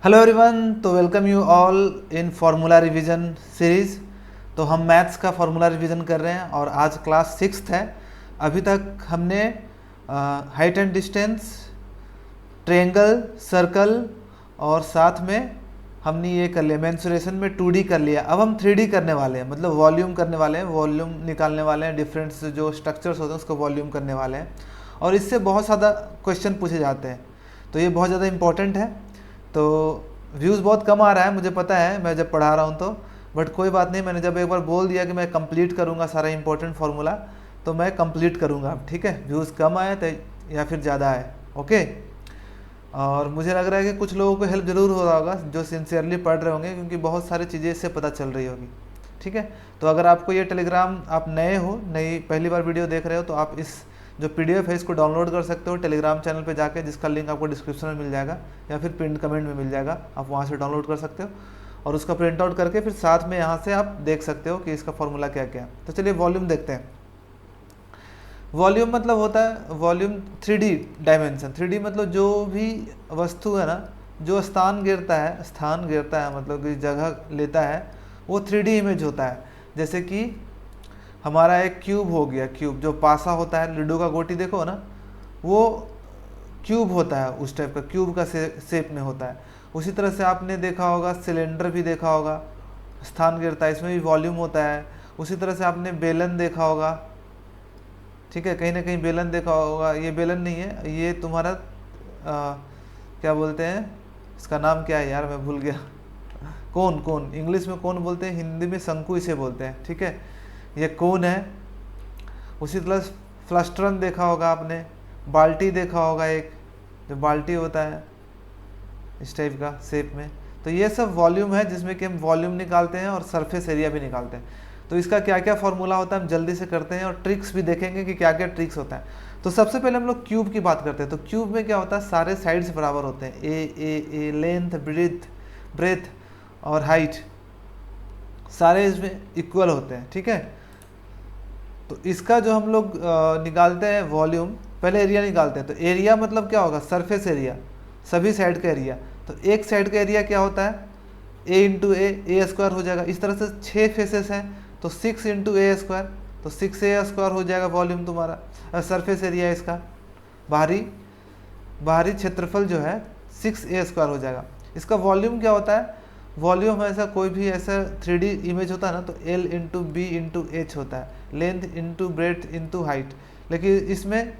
Hello everyone, तो welcome you all in formula revision series. तो हम मैथ्स का फार्मूला रिवीजन कर रहे हैं और आज क्लास 6th है। अभी तक हमने height and distance, triangle, circle और साथ में हमने ये कर लिया मेंसुरेशन में 2D कर लिया। अब हम 3D करने वाले हैं, मतलब वॉल्यूम करने वाले हैं, वॉल्यूम निकालने वाले हैं, डिफरेंट जो स्ट्रक्चर्स होते हैं उसको वॉल्यूम करने वाले हैं। और इससे बहुत ज़्यादा क्वेश्चन पूछे जाते हैं, तो ये बहुत ज़्यादा इंपॉर्टेंट है। तो व्यूज़ बहुत कम आ रहा है, मुझे पता है, मैं जब पढ़ा रहा हूँ तो, बट कोई बात नहीं। मैंने जब एक बार बोल दिया कि मैं कंप्लीट करूँगा सारा इंपॉर्टेंट फार्मूला, तो मैं कंप्लीट करूँगा। ठीक है, व्यूज़ कम आए तो या फिर ज़्यादा आए, ओके। और मुझे लग रहा है कि कुछ लोगों को हेल्प ज़रूर हो रहा होगा जो सिंसियरली पढ़ रहे होंगे, क्योंकि बहुत सारी चीज़ें इससे पता चल रही होगी। ठीक है, तो अगर आपको ये टेलीग्राम, आप नए हो, नई पहली बार वीडियो देख रहे हो, तो आप इस जो PDF है इसको डाउनलोड कर सकते हो टेलीग्राम चैनल पे जाके, जिसका लिंक आपको डिस्क्रिप्शन में मिल जाएगा या फिर पिन कमेंट में मिल जाएगा। आप वहाँ से डाउनलोड कर सकते हो और उसका प्रिंट आउट करके फिर साथ में यहाँ से आप देख सकते हो कि इसका फॉर्मूला क्या क्या है। तो चलिए वॉल्यूम देखते हैं। वॉल्यूम मतलब होता है वॉल्यूम 3D डायमेंशन। 3D मतलब जो भी वस्तु है ना, जो स्थान गिरता है मतलब कि जगह लेता है, वो 3D इमेज होता है। जैसे कि हमारा एक क्यूब हो गया, क्यूब जो पासा होता है, लूडो का गोटी देखो ना, वो क्यूब होता है, उस टाइप का क्यूब का शेप में होता है। उसी तरह से आपने देखा होगा, सिलेंडर भी देखा होगा, स्थान गिरता है, इसमें भी वॉल्यूम होता है। उसी तरह से आपने बेलन देखा होगा, ठीक है, कहीं ना कहीं बेलन देखा होगा। ये बेलन नहीं है, ये तुम्हारा क्या बोलते हैं, इसका नाम क्या है यार, मैं भूल गया। कोन, कोन इंग्लिश में कोन बोलते हैं, हिंदी में शंकु इसे बोलते हैं। ठीक है, ये कोन है। उसी तरह फ्लस्ट्रन देखा होगा आपने, बाल्टी देखा होगा, एक जो बाल्टी होता है इस टाइप का शेप में। तो ये सब वॉल्यूम है, जिसमें कि हम वॉल्यूम निकालते हैं और सरफेस एरिया भी निकालते हैं। तो इसका क्या क्या फॉर्मूला होता है हम जल्दी से करते हैं, और ट्रिक्स भी देखेंगे कि क्या क्या ट्रिक्स होता है। तो सबसे पहले हम लोग क्यूब की बात करते हैं। तो क्यूब में क्या होता है, सारे साइड्स बराबर होते हैं, ए लेंथ, ब्रेथ और हाइट सारे इसमें इक्वल होते हैं। ठीक है, तो इसका जो हम लोग निकालते हैं वॉल्यूम, पहले एरिया निकालते हैं। तो एरिया मतलब क्या होगा, सरफेस एरिया, सभी साइड का एरिया। तो एक साइड का एरिया क्या होता है, ए इंटू ए स्क्वायर हो जाएगा। इस तरह से 6 फेसेस हैं, तो 6 इंटू ए स्क्वायर, तो 6A स्क्वायर हो जाएगा वॉल्यूम तुम्हारा, सरफेस एरिया इसका। बाहरी क्षेत्रफल जो है 6A स्क्वायर हो जाएगा। इसका वॉल्यूम क्या होता है, वॉल्यूम ऐसा कोई भी ऐसा 3D इमेज होता है ना, तो L into B into H होता है, length into breadth into height. लेकिन इसमें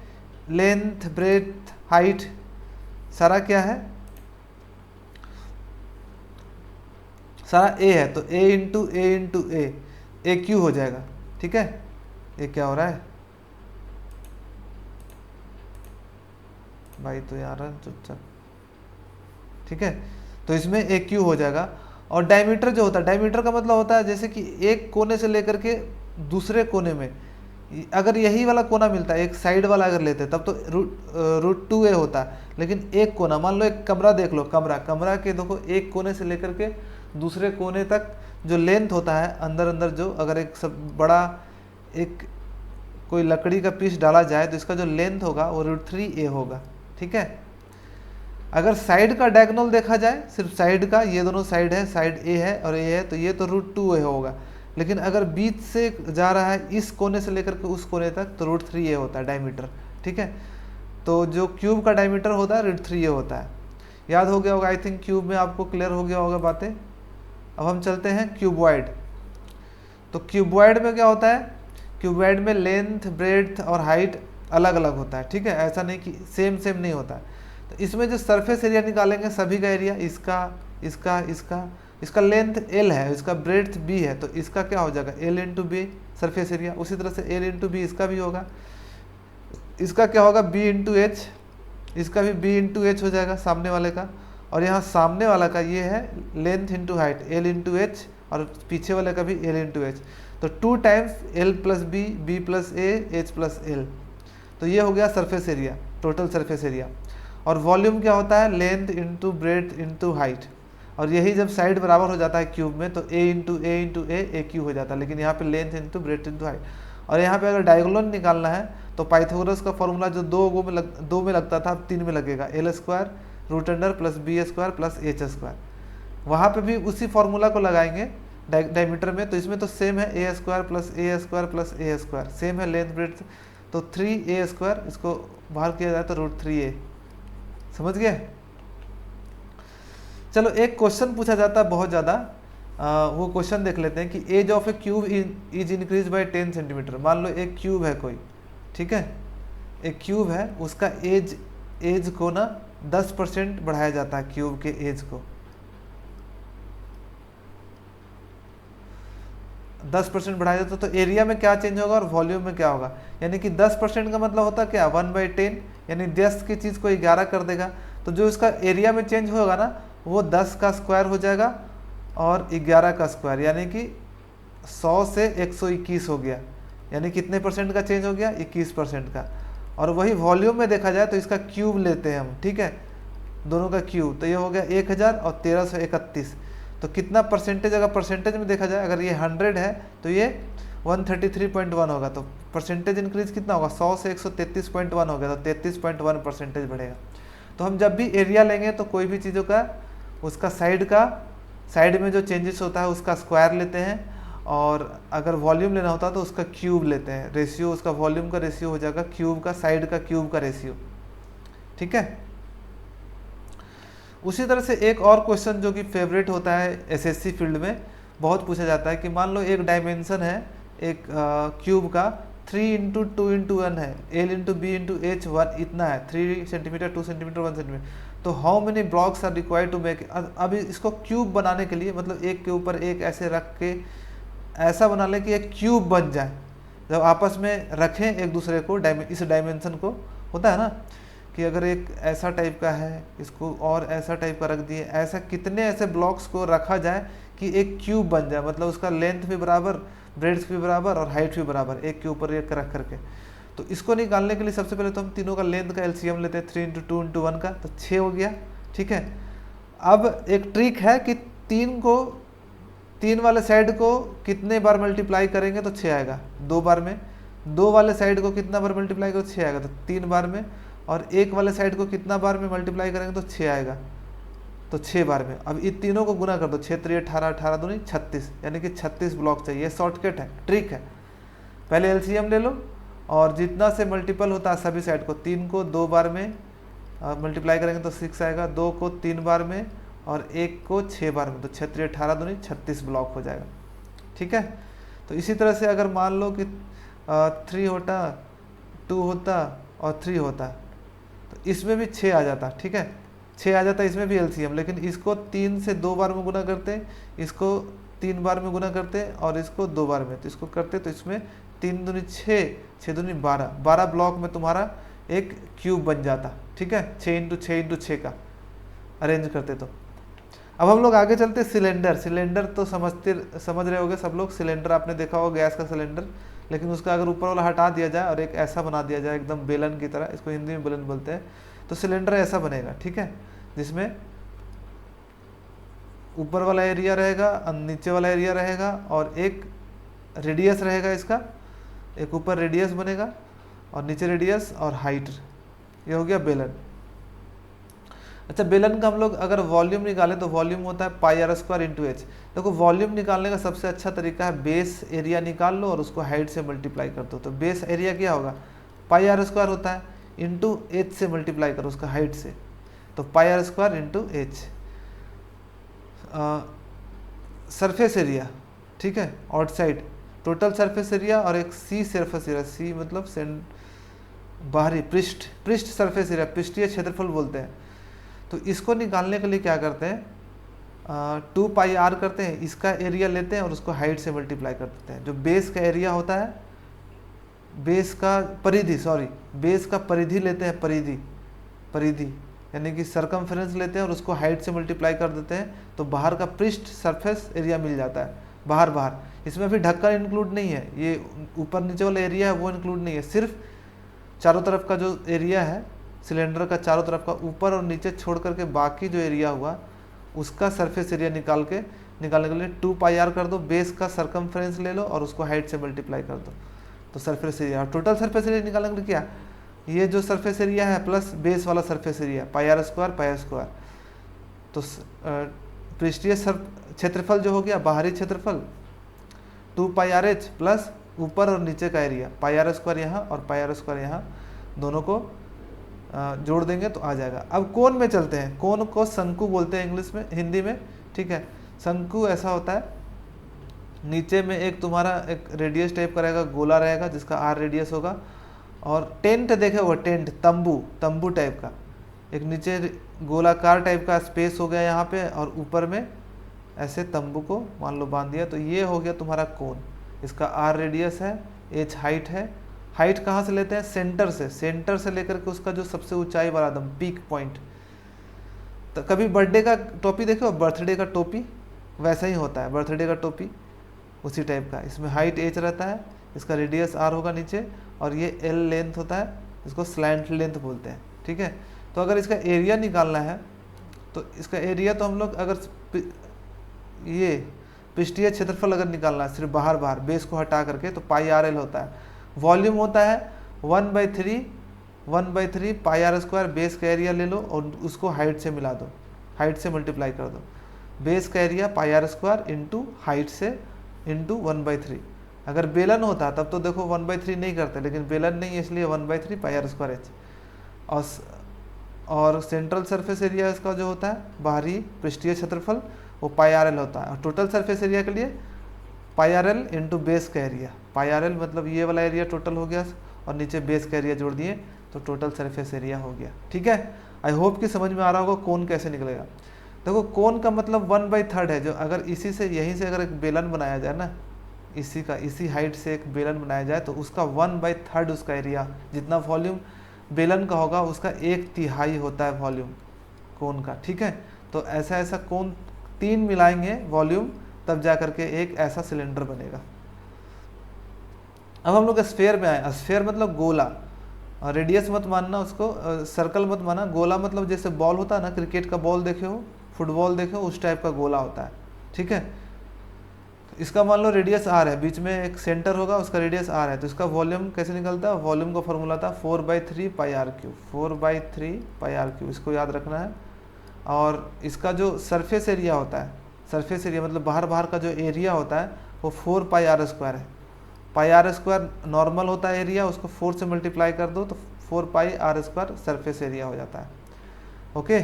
लेंथ, ब्रेथ, हाइट सारा क्या है, सारा A है, तो A इंटू ए क्यू हो जाएगा। ठीक है, ये क्या हो रहा है भाई, तो यार चुपचाप। ठीक है, तो इसमें ए क्यू हो जाएगा। और डायमीटर जो होता है, डायमीटर का मतलब होता है जैसे कि एक कोने से लेकर के दूसरे कोने में, अगर यही वाला कोना मिलता है, एक साइड वाला अगर लेते हैं तब तो रूट 2A होता है। लेकिन एक कोना, मान लो एक कमरा देख लो, कमरा के देखो एक कोने से लेकर के दूसरे कोने तक जो लेंथ होता है, अंदर जो अगर एक सब बड़ा एक कोई लकड़ी का पीस डाला जाए तो इसका जो लेंथ होगा वो √3A होगा। ठीक है, अगर साइड का डायगोनल देखा जाए, सिर्फ साइड का, ये दोनों साइड है, साइड A है और A है, तो ये तो √2A होगा। लेकिन अगर बीच से जा रहा है इस कोने से लेकर के उस कोने तक, तो √3A होता है डायमीटर। ठीक है, तो जो क्यूब का डायमीटर होता है √3A होता है। याद हो गया होगा, आई थिंक क्यूब में आपको क्लियर हो गया होगा बातें। अब हम चलते हैं क्यूबॉइड। तो क्यूबॉइड में क्या होता है, क्यूबॉइड में लेंथ, ब्रेड्थ और हाइट अलग अलग होता है। ठीक है, ऐसा नहीं कि सेम नहीं होता है। तो इसमें जो सरफेस एरिया निकालेंगे, सभी का एरिया, इसका लेंथ L है, इसका ब्रेड्थ B है, तो इसका क्या हो जाएगा, L into B surface area. उसी तरह से L इंटू बी इसका भी होगा। इसका क्या होगा, B इंटू एच, इसका भी B इंटू एच हो जाएगा सामने वाले का। और यहाँ सामने वाला का ये है length into height, L into H, और पीछे वाले का भी L इंटू एच। तो 2 times L plus b plus a, h plus l. तो ये हो गया surface area, total surface area. और वॉल्यूम क्या होता है, length into breadth into height. और यही जब साइड बराबर हो जाता है क्यूब में, तो A इंटू ए क्यू हो जाता है। लेकिन यहाँ पे length into breadth into height. और यहाँ पे अगर डायगोनल निकालना है, तो पाइथागोरस का फॉर्मूला जो 2 में लगता था, अब 3 में लगेगा, L square root under plus B square plus H square. वहाँ पे भी उसी फॉर्मूला को लगाएंगे डायमीटर में, तो इसमें तो सेम है ए स्क्वायर प्लस ए स्क्वायर प्लस ए स्क्वायर, सेम है लेंथ ब्रेड्थ, तो 3a स्क्वायर, इसको बाहर किया जाए तो √3a। समझ गए? चलो एक क्वेश्चन पूछा जाता है बहुत ज़्यादा, वो क्वेश्चन देख लेते हैं कि edge of a cube is increase by 10 centimetre. मान लो एक क्यूब है कोई, ठीक है, एक क्यूब है, उसका एज को ना 10% बढ़ाया जाता है, क्यूब के एज को 10% बढ़ाया जाता है, तो एरिया में क्या चेंज होगा और वॉल्यूम में क्या होगा। यानी कि 10% का मतलब होता है क्या, 1/10, यानी 10 की चीज़ को 11 कर देगा, तो जो इसका एरिया में चेंज होगा ना वो 10 का स्क्वायर हो जाएगा और 11 का स्क्वायर, यानी कि 100 से 121 हो गया, यानी कितने परसेंट का चेंज हो गया, 21% का। और वही वॉल्यूम में देखा जाए तो इसका क्यूब लेते हैं हम, ठीक है, दोनों का क्यूब, तो ये हो गया 1000 और 1331, तो कितना परसेंटेज, अगर परसेंटेज में देखा जाए, अगर ये 100 है तो ये 133.1 होगा, तो परसेंटेज इंक्रीज कितना होगा, 100 से 133.1 हो गया, तो 33.1% बढ़ेगा। तो हम जब भी एरिया लेंगे तो कोई भी चीज़ों का उसका साइड में जो चेंजेस होता है उसका स्क्वायर लेते हैं, और अगर वॉल्यूम लेना होता है तो उसका क्यूब लेते हैं, रेशियो उसका वॉल्यूम का रेशियो हो जाएगा क्यूब का साइड का क्यूब का रेशियो, ठीक है। उसी तरह से एक और क्वेश्चन जो कि फेवरेट होता है एसएससी फील्ड में, बहुत पूछा जाता है कि मान लो एक डायमेंशन है एक क्यूब का 3 × 2 × 1 है, L × B × H 1 इतना है, 3 सेंटीमीटर 2 सेंटीमीटर 1 सेंटीमीटर, तो how many blocks are required to make. अब इसको क्यूब बनाने के लिए मतलब एक के ऊपर एक ऐसे रख के ऐसा बना ले कि एक क्यूब बन जाए, जब आपस में रखें एक दूसरे को इस डायमेंशन को, होता है ना कि अगर एक ऐसा टाइप का है इसको और ऐसा टाइप का रख दिए, ऐसा कितने ऐसे ब्लॉक्स को रखा जाए कि एक क्यूब बन जाए, मतलब उसका लेंथ भी बराबर, ब्रेड्थ भी बराबर और हाइट भी बराबर, एक के ऊपर एक रख करके। तो इसको निकालने के लिए सबसे पहले तो हम तीनों का लेंथ का एलसीएम लेते हैं, 3 × 2 × 1 का, तो 6 हो गया, ठीक है। अब एक ट्रिक है कि 3 वाले साइड को कितने बार मल्टीप्लाई करेंगे तो 6 आएगा, 2 बार में, 2 वाले साइड को कितना बार मल्टीप्लाई करो 6 आएगा, तो 3 बार में, और 1 वाले साइड को कितना बार में मल्टीप्लाई करेंगे तो 6 आएगा, तो 6 बार में। अब इन तीनों को गुना कर दो, 6 × 3 = 18, 18 × 2 = 36, यानी कि 36 ब्लॉक चाहिए। शॉर्टकट है, ट्रिक है, पहले एलसीएम ले लो और जितना से मल्टीपल होता है सभी साइड को, 3 को 2 बार में मल्टीप्लाई करेंगे तो 6 आएगा, 2 को 3 बार में और 1 को 6 बार में, तो 6 × 3 = 18, 2 = 36 ब्लॉक हो जाएगा, ठीक है। तो इसी तरह से अगर मान लो कि 3 होता, 2 होता और 3 होता, तो इसमें भी 6 आ जाता, ठीक है, 6 आ जाता इसमें भी एलसीएम, लेकिन इसको 3 से 2 बार में गुना करते, इसको 3 बार में गुना करते और इसको 2 बार में, तो इसको करते तो इसमें 3 दूनी 6, 6 दूनी 12, 12 ब्लॉक में तुम्हारा एक क्यूब बन जाता, ठीक है, 6 × 6 × 6 का अरेंज करते। तो अब हम लोग आगे चलते, सिलेंडर। सिलेंडर तो समझ रहे होगे सब लोग, सिलेंडर आपने देखा होगा गैस का सिलेंडर, लेकिन उसका अगर ऊपर वाला हटा दिया जाए और एक ऐसा बना दिया जाए एकदम बेलन की तरह, इसको हिंदी में बेलन बोलते हैं, तो सिलेंडर ऐसा बनेगा, ठीक है, जिसमें ऊपर वाला एरिया रहेगा, नीचे वाला एरिया रहेगा और एक रेडियस रहेगा, इसका एक ऊपर रेडियस बनेगा और नीचे रेडियस और हाइट, ये हो गया बेलन। अच्छा, बेलन का हम लोग अगर वॉल्यूम निकालें तो वॉल्यूम होता है πr² × h। देखो वॉल्यूम निकालने का सबसे अच्छा तरीका है बेस एरिया निकाल लो और उसको हाइट से मल्टीप्लाई कर दो, तो बेस एरिया क्या होगा, πr² होता है, इंटू h से मल्टीप्लाई करो उसका हाइट से, तो πr² × h। सरफेस एरिया, ठीक है, आउटसाइड टोटल सरफेस एरिया और एक सी सरफेस एरिया, सी मतलब बाहरी पृष्ठ सरफेस एरिया, पृष्ठीय क्षेत्रफल बोलते हैं। तो इसको निकालने के लिए क्या करते हैं, 2πr करते हैं, इसका एरिया लेते हैं और उसको हाइट से मल्टीप्लाई कर देते हैं। जो बेस का एरिया होता है, बेस का परिधि लेते हैं, परिधि यानी कि सरकमफ्रेंस लेते हैं और उसको हाइट से मल्टीप्लाई कर देते हैं, तो बाहर का पृष्ठ सरफेस एरिया मिल जाता है, बाहर। इसमें भी ढक्कन इंक्लूड नहीं है, ये ऊपर नीचे वाला एरिया है वो इंक्लूड नहीं है, सिर्फ चारों तरफ का जो एरिया है सिलेंडर का, चारों तरफ का ऊपर और नीचे छोड़ करके बाकी जो एरिया हुआ उसका सरफेस एरिया निकालने के लिए 2πr कर दो, बेस का सरकमफ्रेंस ले लो और उसको हाइट से मल्टीप्लाई कर दो, तो surface area. Total surface area निकालने के लिए क्या, ये जो सरफेस एरिया है प्लस बेस वाला surface area pi are square. तो पृष्ठीय क्षेत्रफल जो हो गया बाहरी क्षेत्रफल 2 पाई आर एच प्लस ऊपर और नीचे का एरिया पाई आर स्क्वायर यहाँ और पाई आर स्क्वायर यहाँ, दोनों को जोड़ देंगे तो आ जाएगा। अब कोण में चलते हैं। कोण को शंकु बोलते हैं इंग्लिश में, हिंदी में, ठीक है। शंकु ऐसा होता है, नीचे में एक तुम्हारा एक रेडियस टाइप का रहेगा, गोला रहेगा जिसका आर रेडियस होगा, और टेंट देखे होगा, टेंट तंबू टाइप का, एक नीचे गोलाकार टाइप का स्पेस हो गया यहाँ पे, और ऊपर में ऐसे तंबू को मान लो बांध दिया, तो ये हो गया तुम्हारा कोण। इसका आर रेडियस है, एच हाइट है। हाइट कहाँ से लेते हैं? सेंटर से लेकर के उसका जो सबसे ऊंचाई वाला एकदम पीक पॉइंट। तो कभी बर्थडे का टोपी देखे हो, बर्थडे का टोपी वैसा ही होता है, बर्थडे का टोपी उसी टाइप का। इसमें हाइट एच रहता है, इसका रेडियस आर होगा नीचे, और ये एल लेंथ होता है, इसको स्लैंट लेंथ बोलते हैं, ठीक है। तो अगर इसका एरिया निकालना है तो इसका एरिया तो हम लोग अगर ये पृष्ठीय क्षेत्रफल अगर निकालना है सिर्फ बाहर बेस को हटा करके, तो पाई आर एल होता है। वॉल्यूम होता है 1/3 पाई आर स्क्वायर, बेस का एरिया ले लो और उसको हाइट से मिला दो, हाइट से मल्टीप्लाई कर दो। बेस का area pi are square into height से इंटू 1/3। अगर बेलन होता तब तो देखो 1/3 नहीं करते, लेकिन बेलन नहीं है इसलिए 1/3 पाई आर स्क्वायर एच। और सेंट्रल सरफेस एरिया इसका जो होता है बाहरी पृष्ठीय क्षेत्रफल वो पाई आर एल होता है। और टोटल सरफेस एरिया के लिए पाई आर एल इंटू बेस का एरिया, पाई आर एल मतलब ये वाला एरिया टोटल हो गया, और नीचे बेस का एरिया जोड़ दिए तो टोटल सरफेस एरिया हो गया, ठीक है। आई होप कि समझ में आ रहा होगा कोण कैसे निकलेगा। देखो कोण का मतलब 1/3 है, जो अगर इसी से यहीं से अगर एक बेलन बनाया जाए ना, इसी हाइट से एक बेलन बनाया जाए तो उसका 1/3 उसका एरिया, जितना वॉल्यूम बेलन का होगा उसका 1/3 होता है वॉल्यूम कोण का, ठीक है। तो ऐसा कोण 3 मिलाएंगे वॉल्यूम, तब जा करके एक ऐसा सिलेंडर बनेगा। अब हम लोग स्फेयर में आए। स्फेयर मतलब गोला, रेडियस मत मानना उसको, सर्कल मत मानना। गोला मतलब जैसे बॉल होता है ना, क्रिकेट का बॉल देखे हो, फुटबॉल देखे हो, उस टाइप का गोला होता है, ठीक है। इसका मान लो रेडियस आर है, बीच में एक सेंटर होगा, उसका रेडियस आर है, तो इसका वॉल्यूम कैसे निकलता है? वॉल्यूम का फॉर्मूला था 4/3 pi are cube, 4/3 pi are cube, इसको याद रखना है। और इसका जो सरफेस एरिया होता है, सरफेस एरिया मतलब बाहर का जो एरिया होता है वो 4 पाई आर स्क्वायर है। पाई आर स्क्वायर नॉर्मल होता है एरिया, उसको 4 से मल्टीप्लाई कर दो तो 4 पाई आर स्क्वायर सरफेस एरिया हो जाता है, ओके।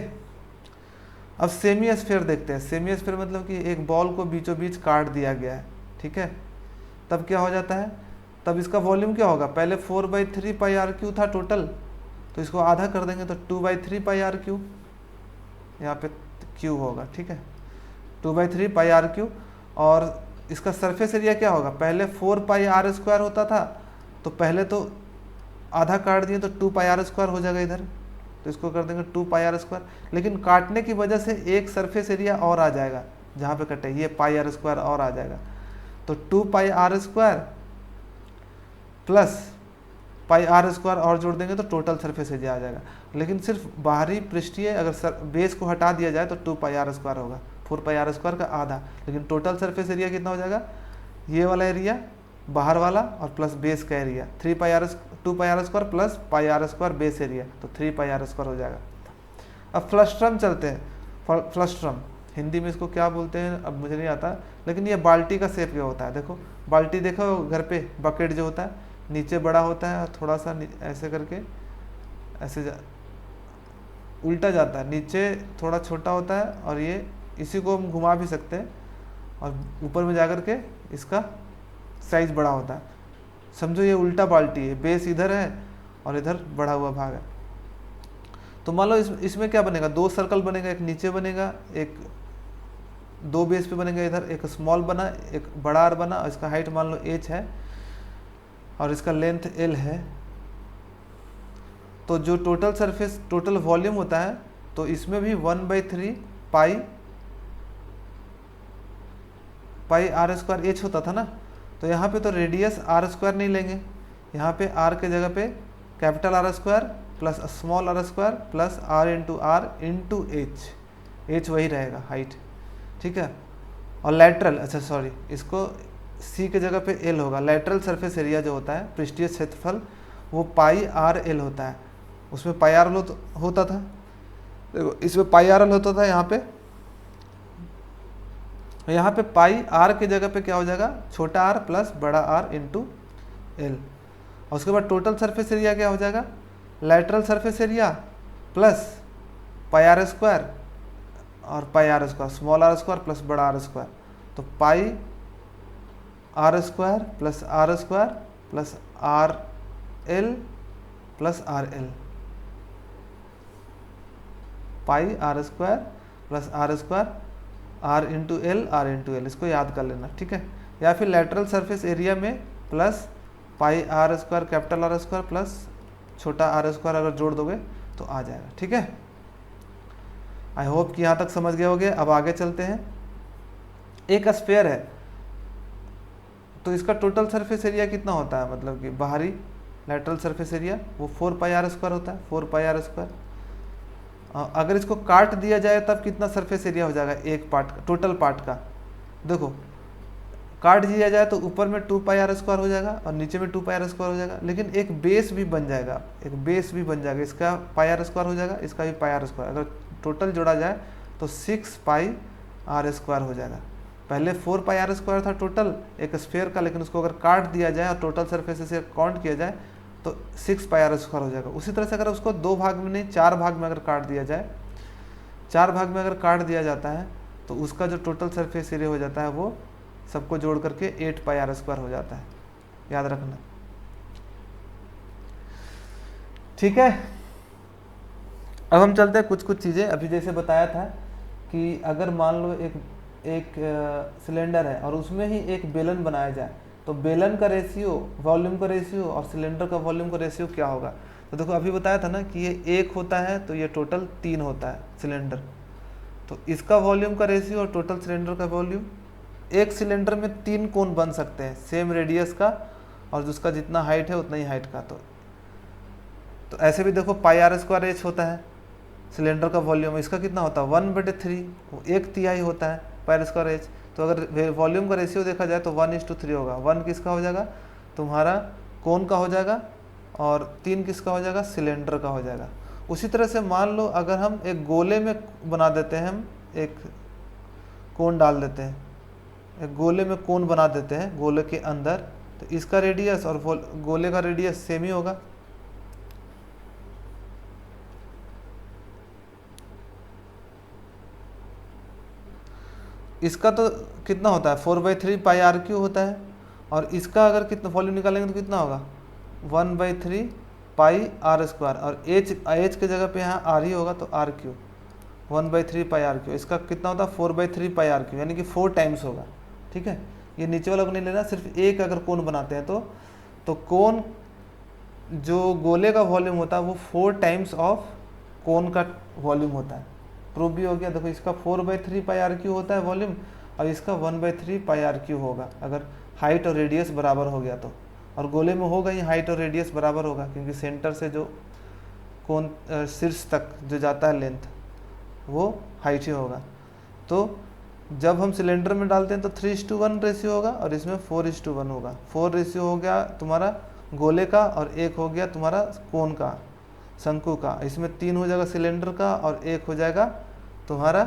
अब सेमी स्फीयर देखते हैं। सेमी स्फीयर मतलब कि एक बॉल को बीचों बीच काट दिया गया है, ठीक है। तब क्या हो जाता है? तब इसका वॉल्यूम क्या होगा? पहले 4/3 पाई आर क्यू था टोटल, तो इसको आधा कर देंगे तो 2/3 पाई आर क्यू, यहाँ पे क्यू होगा, ठीक है, 2/3 पाई आर क्यू। और इसका सरफेस एरिया क्या होगा? पहले 4 पाई आर स्क्वायर होता था, तो पहले तो आधा काट दिए तो 2 पाई आर स्क्वायर हो जाएगा इधर, तो इसको कर देंगे 2 पाई आर स्क्वायर। लेकिन काटने की वजह से एक सरफेस एरिया और आ जाएगा, जहाँ पे कटे ये पाई आर स्क्वायर और आ जाएगा, तो 2 pi are square plus pi are square और जोड़ देंगे तो टोटल सरफेस एरिया आ जाएगा। लेकिन सिर्फ बाहरी पृष्ठीय अगर बेस को हटा दिया जाए तो 2 पाई आर स्क्वायर होगा, 4 पाई आर स्क्वायर का आधा। लेकिन टोटल सरफेस एरिया कितना हो जाएगा? ये वाला एरिया बाहर वाला और प्लस बेस का area 2 pi are square plus pi are square base area, तो 3 पाई आर स्क्वायर हो जाएगा। अब फ्लस्ट्रम चलते हैं। फ्लस्ट्रम हिंदी में इसको क्या बोलते हैं अब मुझे नहीं आता, लेकिन ये बाल्टी का शेप क्या होता है? देखो बाल्टी देखो घर पे, बकेट जो होता है नीचे बड़ा होता है और थोड़ा सा ऐसे करके ऐसे उल्टा जाता है, नीचे थोड़ा छोटा होता है, और ये इसी को हम घुमा भी सकते हैं, और ऊपर में जाकर के इसका साइज बड़ा होता है। समझो ये उल्टा बाल्टी है, बेस इधर है और इधर बढ़ा हुआ भाग है। तो मान लो इसमें क्या बनेगा? 2 सर्कल बनेगा, एक नीचे बनेगा, एक 2 बेस पे बनेगा, इधर एक स्मॉल बना, एक बड़ा आर बना, और इसका हाइट मान लो h है और इसका लेंथ l है। तो जो टोटल सरफेस टोटल वॉल्यूम होता है, तो इसमें भी 1/3 पाई आर स्क्वायर एच होता था ना। तो यहाँ पे तो रेडियस आर स्क्वायर नहीं लेंगे, यहाँ पे आर के जगह पे capital R square plus small are square plus are into H वही रहेगा हाइट, ठीक है। और लैटरल, अच्छा सॉरी, इसको सी के जगह पे एल होगा। लैटरल सरफेस एरिया जो होता है पृष्ठीय क्षेत्रफल, वो पाई आर एल होता है। उसमें पाई आर एल होता था, देखो इसमें पाई आर एल होता था, यहाँ पे पाई आर की जगह पे क्या हो जाएगा, छोटा आर प्लस बड़ा आर इंटू एल। और उसके बाद टोटल सरफेस एरिया क्या हो जाएगा, lateral surface area plus pi are square और pi are square, small are square plus बड़ा आर स्क्वायर। तो pi are square plus r l plus r l, pi are square plus are into l, इसको याद कर लेना, ठीक है। या फिर लेटरल सरफेस एरिया में plus pi are square capital R square plus छोटा आर स्क्वायर अगर जोड़ दोगे तो आ जाएगा, ठीक है। आई होप कि यहाँ तक समझ गए होगे। अब आगे चलते हैं। एक स्फीयर है तो इसका टोटल सरफेस एरिया कितना होता है, मतलब कि बाहरी लेटरल सरफेस एरिया वो 4 पाई आर स्क्वायर होता है, 4 पाई आर स्क्वायर। अगर इसको काट दिया जाए तब कितना सरफेस एरिया हो जाएगा एक पार्ट का, टोटल पार्ट का। देखो काट दिया जाए तो ऊपर में 2 पाई आर स्क्वायर हो जाएगा और नीचे में 2 पाई आर स्क्वायर हो जाएगा, लेकिन एक बेस भी बन जाएगा, इसका पाई आर स्क्वायर हो जाएगा, इसका भी पाई आर स्क्वायर। अगर टोटल जोड़ा जाए तो 6 पाई आर स्क्वायर हो जाएगा। पहले 4 पाई आर स्क्वायर था टोटल एक स्फीयर का, लेकिन उसको अगर काट दिया जाए और टोटल सरफेस से काउंट किया जाए तो 6 पाई आर स्क्वायर हो जाएगा। उसी तरह से अगर उसको 2 भाग में नहीं 4 भाग में अगर काट दिया जाए, 4 भाग में अगर काट दिया जाता है तो उसका जो टोटल सरफेस एरिया हो जाता है वो सबको जोड़ करके 8 पाई आर स्क्वायर हो जाता है, याद रखना, ठीक है। अब हम चलते हैं कुछ चीज़ें। अभी जैसे बताया था कि अगर मान लो एक सिलेंडर है और उसमें ही एक बेलन बनाया जाए तो बेलन का रेशियो, वॉल्यूम का रेशियो और सिलेंडर का वॉल्यूम का रेशियो क्या होगा। तो देखो अभी बताया था ना कि ये 1 होता है तो ये टोटल 3 होता है सिलेंडर, तो इसका वॉल्यूम का रेशियो और टोटल सिलेंडर का वॉल्यूम, एक सिलेंडर में 3 कोन बन सकते हैं सेम रेडियस का और जिसका जितना हाइट है उतना ही हाइट का। तो ऐसे भी देखो पाई आर स्क्वायर एच होता है सिलेंडर का वॉल्यूम, इसका कितना होता है 1/3, वो 1/3 होता है पाई आर स्क्वायर एच। तो अगर वॉल्यूम का रेशियो देखा जाए तो 1:3 होगा। 1 किसका हो जाएगा, तुम्हारा कोन का हो जाएगा और 3 किसका हो जाएगा, सिलेंडर का हो जाएगा। उसी तरह से मान लो अगर हम एक गोले में बना देते हैं, हम एक कोन डाल देते हैं, एक गोले में कोन बना देते हैं गोले के अंदर, तो इसका रेडियस और गोले का रेडियस सेम ही होगा। इसका तो कितना होता है 4/3 पाई आर क्यू होता है, और इसका अगर कितना वॉल्यूम निकालेंगे तो कितना होगा 1/3 पाई आर स्क्वायर, और एच के जगह पे यहाँ आर ही होगा तो R cube, 1/3 pi are cube. इसका कितना होता है 4/3 पाई आर क्यू, यानी कि 4 टाइम्स होगा, ठीक है। ये नीचे वाला को नहीं लेना, सिर्फ एक अगर कोन बनाते हैं तो कोन जो गोले का वॉल्यूम होता है वो 4 टाइम्स ऑफ कोन का वॉल्यूम होता है। प्रूफ भी हो गया। देखो इसका 4/3 पाई आर क्यू होता है वॉल्यूम और इसका 1/3 पाई आर क्यू होगा अगर हाइट और रेडियस बराबर हो गया तो, और गोले में होगा ही हाइट और रेडियस बराबर होगा क्योंकि सेंटर से जो कोन शीर्ष तक जो जाता है लेंथ वो हाइट ही होगा। तो जब हम सिलेंडर में डालते हैं तो 3:1 रेशियो होगा और इसमें 4:1 होगा। 4 रेशियो हो गया तुम्हारा गोले का और 1 हो गया तुम्हारा कोन का, शंकु का। इसमें 3 हो जाएगा सिलेंडर का और 1 हो जाएगा तुम्हारा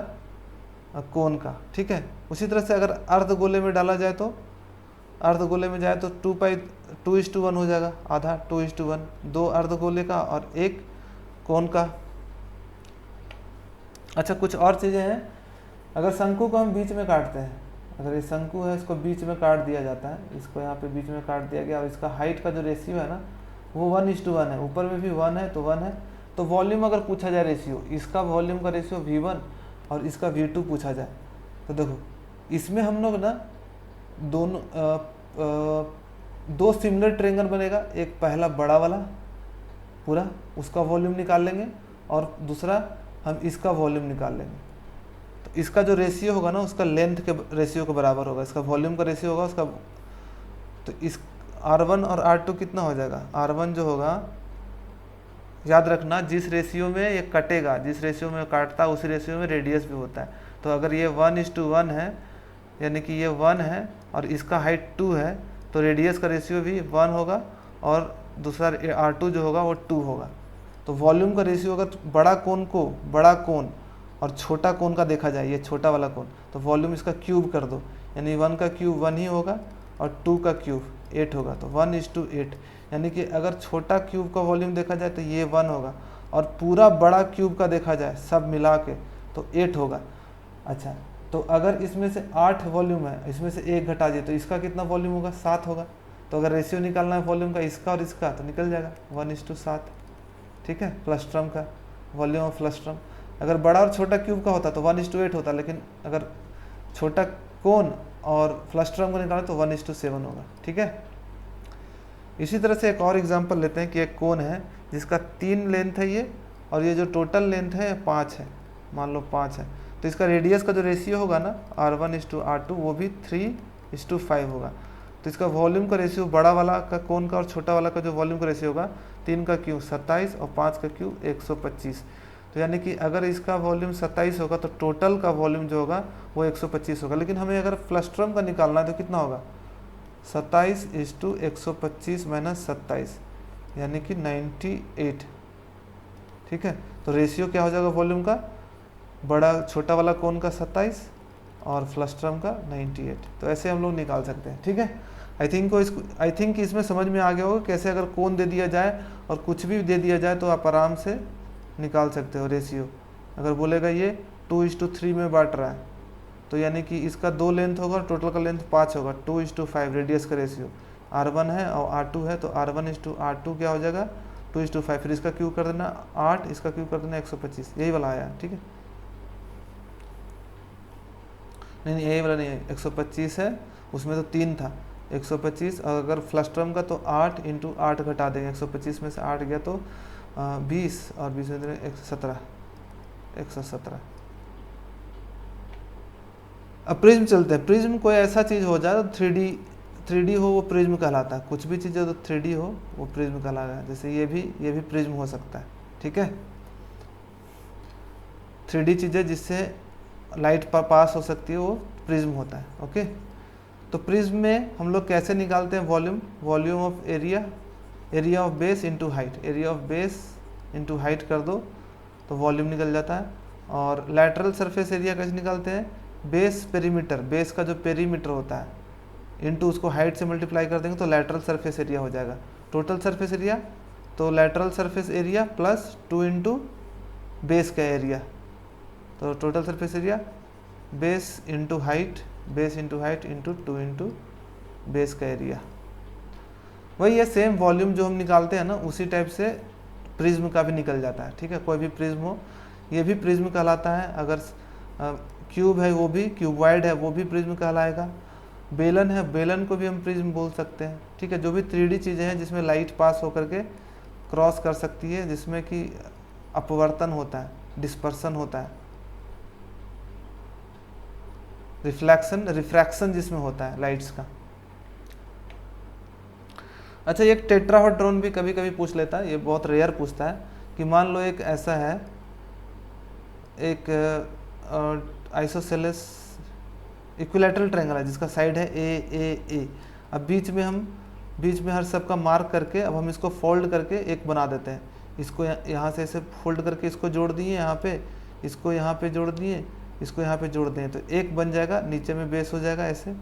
कोन का, ठीक है। उसी तरह से अगर अर्ध गोले में डाला जाए तो अर्ध गोले में जाए तो 2:1 हो जाएगा, आधा 2:1, 2 अर्ध गोले का और 1 कोन का। अच्छा कुछ और चीज़ें हैं। अगर शंकु को हम बीच में काटते हैं, अगर ये शंकु है इसको बीच में काट दिया जाता है, इसको यहाँ पे बीच में काट दिया गया और इसका हाइट का जो रेशियो है ना वो 1:1 है, ऊपर में भी 1 है तो 1 है। तो वॉल्यूम अगर पूछा जाए रेशियो, इसका वॉल्यूम का रेशियो V1 और इसका V2 पूछा जाए तो देखो इसमें हम लोग ना दोनों दो सिमिलर ट्रायंगल बनेगा, एक पहला बड़ा वाला पूरा उसका वॉल्यूम निकाल लेंगे और दूसरा हम इसका वॉल्यूम निकाल लेंगे। तो इसका जो रेशियो होगा ना उसका लेंथ के रेशियो के बराबर होगा, इसका वॉल्यूम का रेशियो होगा उसका। तो इस R1 और R2 कितना हो जाएगा, R1 जो होगा याद रखना जिस रेशियो में ये कटेगा, जिस रेशियो में काटता है उसी रेशियो में रेडियस भी होता है। तो अगर ये 1:1 है यानी कि ये 1 है और इसका हाइट 2 है तो रेडियस का रेशियो भी 1 होगा और दूसरा R2 जो होगा वो 2 होगा। तो वॉल्यूम का रेशियो अगर बड़ा कोण और छोटा कोण का देखा जाए, ये छोटा वाला कोण, तो वॉल्यूम इसका क्यूब कर दो, यानी 1 का क्यूब 1 ही होगा और 2 का क्यूब 8 होगा, तो 1:8। यानी कि अगर छोटा क्यूब का वॉल्यूम देखा जाए तो ये 1 होगा, और पूरा बड़ा क्यूब का देखा जाए सब मिला के तो 8 होगा। अच्छा, तो अगर इसमें से 8 वॉल्यूम है, इसमें से 1 घटा दिए तो इसका कितना वॉल्यूम होगा? 7 होगा। तो अगर रेशियो निकालना है वॉल्यूम का इसका और इसका तो निकल जाएगा 1:7। ठीक है, फ्लस्ट्रम का वॉल्यूम ऑफ फ्लस्ट्रम। अगर बड़ा और छोटा क्यूब का होता तो 1:8 होता, लेकिन अगर छोटा कोण और फ्लस्ट्रम को निकालें तो 1:7 होगा। ठीक है, इसी तरह से एक और एग्जांपल लेते हैं कि एक कोण है जिसका 3 लेंथ है ये, और ये जो टोटल लेंथ है 5 है, मान लो 5 है, तो इसका रेडियस का जो रेशियो होगा ना R1:R2 वो भी 3:5 होगा। तो इसका वॉल्यूम का रेशियो बड़ा वाला का कोण का और छोटा वाला का जो वॉल्यूम का रेशियो होगा 3 का क्यूब 27 और 5 का क्यूब 125। तो यानी कि अगर इसका वॉल्यूम 27 होगा तो टोटल का वॉल्यूम जो होगा वो 125 होगा। लेकिन हमें अगर फ्लस्ट्रम का निकालना है तो कितना होगा? 27:125 माइनस 27 यानी कि 98। ठीक है, तो रेशियो क्या हो जाएगा वॉल्यूम का? बड़ा छोटा वाला कोण का 27 और फ्लस्ट्रम का 98। तो ऐसे हम लोग निकाल सकते हैं। ठीक है, आई थिंक इसमें समझ में आ गया होगा कैसे अगर कोण दे दिया जाए और कुछ भी दे दिया जाए तो आप आराम से निकाल सकते हो रेशियो। अगर बोलेगा ये 2:3 में बांट रहा है तो यानी कि इसका 2 लेंथ होगा और टोटल का लेंथ 5 होगा, 2:5 रेडियस का रेशियो। R1 है और R2 है तो R1:R2 क्या हो जाएगा? 2:5। फिर इसका क्यूब कर देना 8, इसका क्यूब कर देना 125, यही वाला आया। ठीक है, नहीं यही वाला नहीं है, 125 है, उसमें तो 3 था 125, और अगर फ्लस्ट्रम का तो 8 × 8 घटा देंगे, 125 में से 8 गया तो 20 और 20 में 117। अब प्रिज्म चलते हैं। प्रिज्म कोई ऐसा चीज़ हो जाए तो 3D हो वो प्रिज्म कहलाता है। कुछ भी चीज़ जो 3D हो वो प्रिज्म कहलाता है। जैसे ये भी प्रिज्म हो सकता है। ठीक है, 3D चीज़ें जिससे लाइट पास हो सकती है वो प्रिज्म होता है। ओके, तो प्रिज्म में हम लोग कैसे निकालते हैं volume of area of base into height. Area of base into height कर दो तो वॉल्यूम निकल जाता है। और लैटरल सरफेस एरिया कैसे निकालते हैं? बेस पेरीमीटर, बेस का जो पेरीमीटर होता है इंटू उसको हाइट से मल्टीप्लाई कर देंगे तो लैटरल सरफेस एरिया हो जाएगा। टोटल सरफेस एरिया तो lateral surface area plus 2 × base का एरिया, तो total surface area base into height into 2 × base का एरिया। वही है सेम वॉल्यूम जो हम निकालते हैं ना, उसी टाइप से प्रिज्म का भी निकल जाता है। ठीक है, कोई भी प्रिज्म हो ये भी प्रिज्म कहलाता है। अगर क्यूब है वो भी, क्यूबॉइड है वो भी प्रिज्म कहलाएगा। बेलन है, बेलन को भी हम प्रिज्म बोल सकते हैं। ठीक है, जो भी 3D चीज़ें हैं जिसमें लाइट पास होकर के क्रॉस कर सकती है, जिसमें कि अपवर्तन होता है, डिस्पर्सन होता है, रिफ्रैक्शन जिसमें होता है लाइट्स का। अच्छा, एक टेट्राहेड्रॉन भी कभी कभी पूछ लेता है, ये बहुत रेयर पूछता है कि मान लो एक ऐसा है, एक आइसोसेलेस इक्विलैटरल ट्रायंगल है जिसका साइड है ए। अब बीच में हर सब का मार्क करके अब हम इसको फोल्ड करके एक बना देते हैं। इसको यहाँ से ऐसे फोल्ड करके इसको जोड़ दिए यहाँ पे, इसको यहाँ पे जोड़ दिए, इसको यहाँ पे जोड़ दें तो एक बन जाएगा, नीचे में बेस हो जाएगा ऐसे,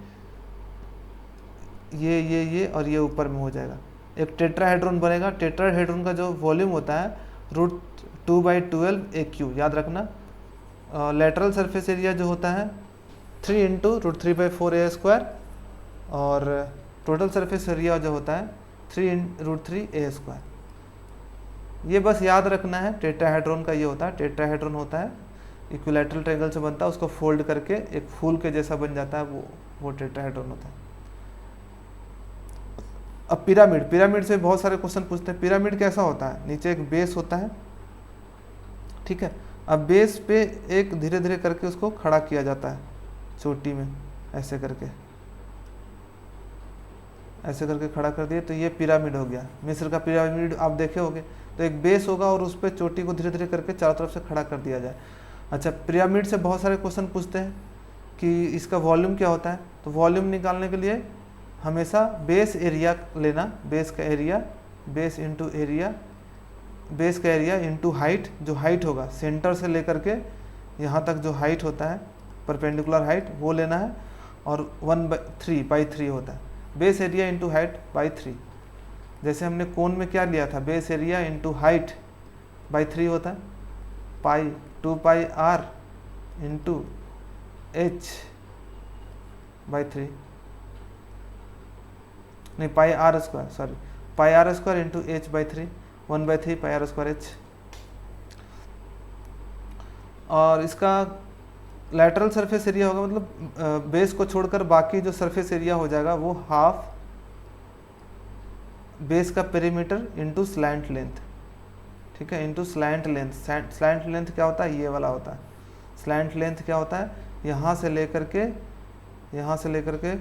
ये और ये ऊपर में हो जाएगा, एक टेट्राहेड्रॉन बनेगा। टेट्राहेड्रॉन का जो वॉल्यूम होता है √2/12 AQ, याद रखना। लेटरल सरफेस एरिया जो होता है 3 × √3/4 A², और टोटल सरफेस एरिया जो होता है 3 × √3 A²। ये बस याद रखना है, टेट्राहेड्रॉन का ये होता है। टेट्राहेड्रॉन होता है इक्विलैटरल ट्रायंगल से बनता है, उसको फोल्ड करके एक फूल के जैसा बन जाता है, वो टेट्राहेड्रॉन होता है। अब पिरामिड से बहुत सारे क्वेश्चन पूछते हैं। पिरामिड कैसा होता है? नीचे एक बेस होता है, ठीक है। अब बेस पे एक धीरे धीरे करके उसको खड़ा किया जाता है चोटी में, ऐसे करके खड़ा कर दिए तो ये पिरामिड हो गया। मिस्र का पिरामिड आप देखे होंगे, तो एक बेस होगा और उस पर चोटी को धीरे धीरे करके चारों तरफ से खड़ा कर दिया जाए। अच्छा, पिरामिड से बहुत सारे क्वेश्चन पूछते हैं कि इसका वॉल्यूम क्या होता है। तो वॉल्यूम निकालने के लिए हमेशा बेस एरिया लेना, बेस का area base into area, base का एरिया इंटू हाइट, जो हाइट होगा सेंटर से लेकर के यहाँ तक जो हाइट होता है परपेंडिकुलर हाइट वो लेना है, और 1/3 होता है। Base area into height by 3, जैसे हमने कोन में क्या लिया था, base area into height by 3 होता है, पाई 2 पाई r इंटू h बाई 3, नहीं पाई r square, sorry pi r square into h by 3, 1/3 pi r square h। और इसका लैटरल सरफेस एरिया होगा, मतलब बेस को छोड़कर बाकी जो सरफेस एरिया हो जाएगा वो हाफ बेस का पेरीमीटर इंटू स्लैंट लेंथ, ठीक है, into slant length. Slant length क्या होता है, ये वाला होता है। स्लैंट लेंथ क्या होता है, यहाँ से लेकर के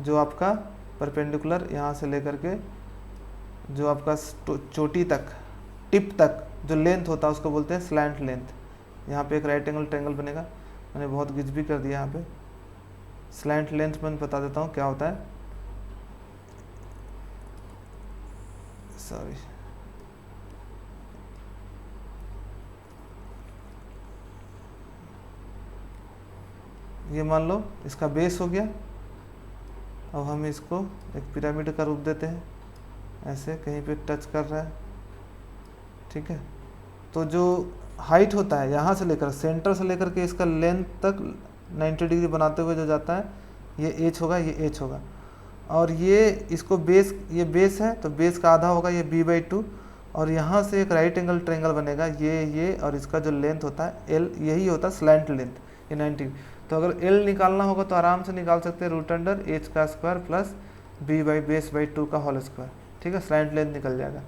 जो आपका परपेंडिकुलर, यहाँ से लेकर के जो आपका चोटी तक, टिप तक जो लेंथ होता है उसको बोलते हैं स्लैंट लेंथ। यहाँ पे एक राइट एंगल ट्रायंगल बनेगा, मैंने बहुत गिज भी कर दिया यहाँ पे। स्लैंट लेंथ मैं बता देता हूँ क्या होता है, सॉरी, ये मान लो इसका बेस हो गया। अब हम इसको एक पिरामिड का रूप देते हैं, ऐसे कहीं पे टच कर रहा है, ठीक है। तो जो हाइट होता है यहाँ से लेकर सेंटर से लेकर के इसका लेंथ तक 90 डिग्री बनाते हुए जो जाता है, ये एच होगा, ये एच होगा। और ये इसको बेस, ये बेस है तो बेस का आधा होगा, ये b/2, और यहाँ से एक राइट एंगल ट्रायंगल बनेगा, ये और इसका जो लेंथ होता है l, यही होता है स्लैंट लेंथ, ये 90। तो अगर l निकालना होगा तो आराम से निकाल सकते हैं, √h का स्क्वायर प्लस b/2 का होल स्क्वायर, ठीक है, स्लैंट लेंथ निकल जाएगा।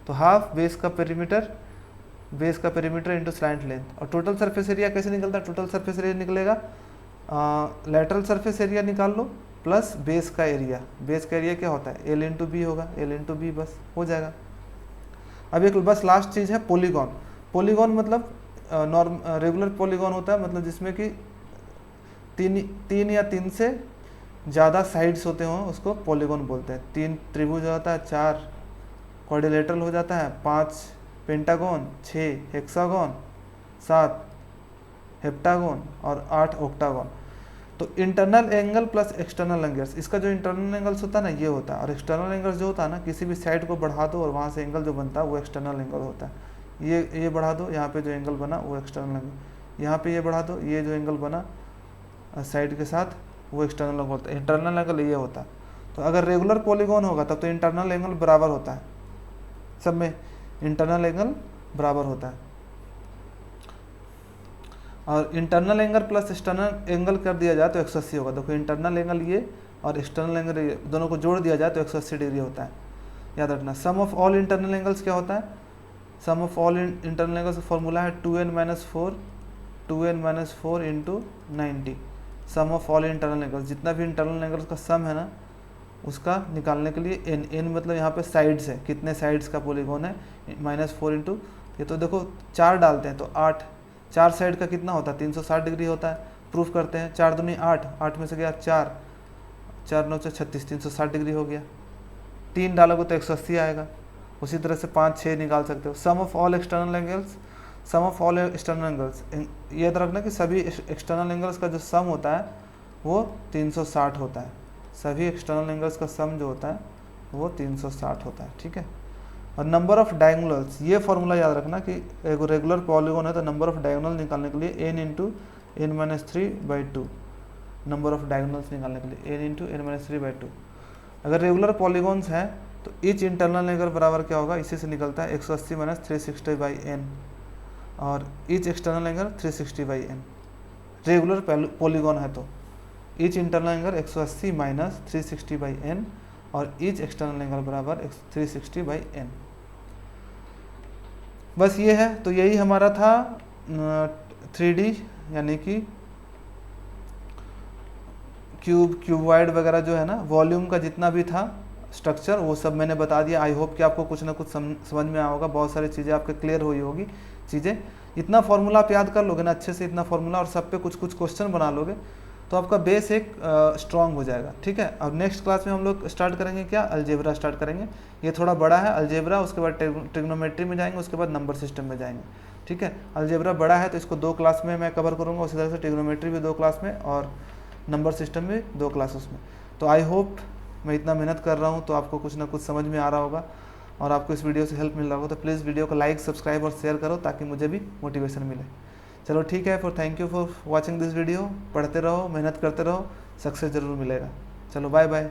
तो हाफ बेस का पेरीमीटर इंटू स्लैंट लेंथ। और टोटल सरफेस एरिया कैसे निकलता है, टोटल सरफेस एरिया निकलेगा लेटरल सरफेस एरिया निकाल लो प्लस बेस का एरिया। बेस का एरिया क्या होता है, l इंटू बी होगा, l इंटू बी, बस हो जाएगा। अब एक बस लास्ट चीज़ है पॉलीगॉन। पॉलीगॉन मतलब रेगुलर पॉलीगॉन होता है, मतलब जिसमें कि तीन या तीन से ज़्यादा साइड्स होते हों उसको पॉलीगॉन बोलते हैं। 3 त्रिभुज हो जाता है, 4 क्वाड्रिलेटरल हो जाता है, 5 पेंटागन, 6 हेक्सागन, 7 हेप्टागन और 8 ऑक्टागन। तो internal angle plus external angles, इसका जो इंटरनल एंगल्स होता है ना ये होता है, और एक्सटर्नल एंगल्स जो होता है ना, किसी भी साइड को बढ़ा दो और वहाँ से एंगल जो बनता है वो एक्सटर्नल एंगल होता है। ये बढ़ा दो, यहाँ पे जो एंगल बना वो एक्सटर्नल एंगल, यहाँ पे ये बढ़ा दो, ये जो एंगल बना साइड के साथ वो एक्सटर्नल एंगल होता है। इंटरनल एंगल ये होता है। तो अगर रेगुलर पॉलीगॉन होगा तब तो इंटरनल एंगल बराबर होता है, सब में इंटरनल एंगल बराबर होता है। और internal angle plus external angle कर दिया जाए तो 180 होगा। देखो इंटरनल एंगल ये और एक्सटर्नल एंगल ये, दोनों को जोड़ दिया जाए तो 180 डिग्री होता है, याद रखना। Sum of all internal angles क्या होता है, sum of all internal angles का फॉर्मूला है 2n-4 into 90। Sum of all internal angles, जितना भी इंटरनल एंगल्स का सम है ना उसका निकालने के लिए n मतलब यहाँ पे साइड्स है, कितने साइड्स का पॉलीगॉन है, -4 इंटू, ये तो देखो 4 डालते हैं तो 8, 4 साइड का कितना होता है 360 डिग्री होता है। प्रूफ करते हैं, 4 दूनी 8, 8 में से गया 4, 4 9 36, 360 डिग्री हो गया। 3 डालोगे तो 180 आएगा। उसी तरह से 5 6 निकाल सकते हो। Sum of all external angles, sum of all external angles, याद रखना कि सभी एक्सटर्नल एंगल्स का जो सम होता है वो 360 होता है। सभी एक्सटर्नल एंगल्स का सम जो होता है वो 360 होता है, ठीक है। और नंबर ऑफ डायगोनल्स, ये फॉर्मूला याद रखना कि एक रेगुलर पॉलीगॉन है तो नंबर ऑफ डायगोनल निकालने के लिए n into n-3/2, number of diagonals निकालने के लिए n इंटू n-3/2। अगर रेगुलर पॉलीगॉन्स हैं तो ईच इंटरनल एंगल बराबर क्या होगा, इसी से निकलता है 180 - 360/n, और each external angle 360/n। Regular polygon है तो ईच इंटरनल एंगल 180 - 360/n और ईच एक्सटर्नल एंगल बराबर 360/n। बस ये है। तो यही हमारा था 3D यानी कि क्यूबॉइड वगैरह जो है ना, वॉल्यूम का जितना भी था स्ट्रक्चर वो सब मैंने बता दिया। आई होप कि आपको कुछ ना कुछ समझ में आया होगा, बहुत सारी चीज़ें आपके क्लियर हुई होगी चीज़ें। इतना फार्मूला आप याद कर लोगे ना अच्छे से, इतना फार्मूला, और सब पे कुछ कुछ क्वेश्चन बना लोगे तो आपका बेस एक स्ट्रॉन्ग हो जाएगा। ठीक है, अब नेक्स्ट क्लास में हम लोग स्टार्ट करेंगे क्या, अलजेब्रा स्टार्ट करेंगे। ये थोड़ा बड़ा है अलजेब्रा, उसके बाद ट्रिग्नोमेट्री में जाएंगे, उसके बाद नंबर सिस्टम में जाएंगे। ठीक है, अलजेब्रा बड़ा है तो इसको 2 क्लास में मैं कवर करूँगा, उसी तरह से ट्रिग्नोमेट्री भी 2 क्लास में और नंबर सिस्टम भी 2 क्लासेस में। तो आई होप मैं इतना मेहनत कर रहा हूँ तो आपको कुछ ना कुछ समझ में आ रहा होगा और आपको इस वीडियो से हेल्प मिल रहा होगा। तो प्लीज़ वीडियो को लाइक, सब्सक्राइब और शेयर करो ताकि मुझे भी मोटिवेशन मिले। चलो ठीक है, thank you for watching this video. पढ़ते रहो, मेहनत करते रहो, सक्सेस ज़रूर मिलेगा। चलो बाय बाय।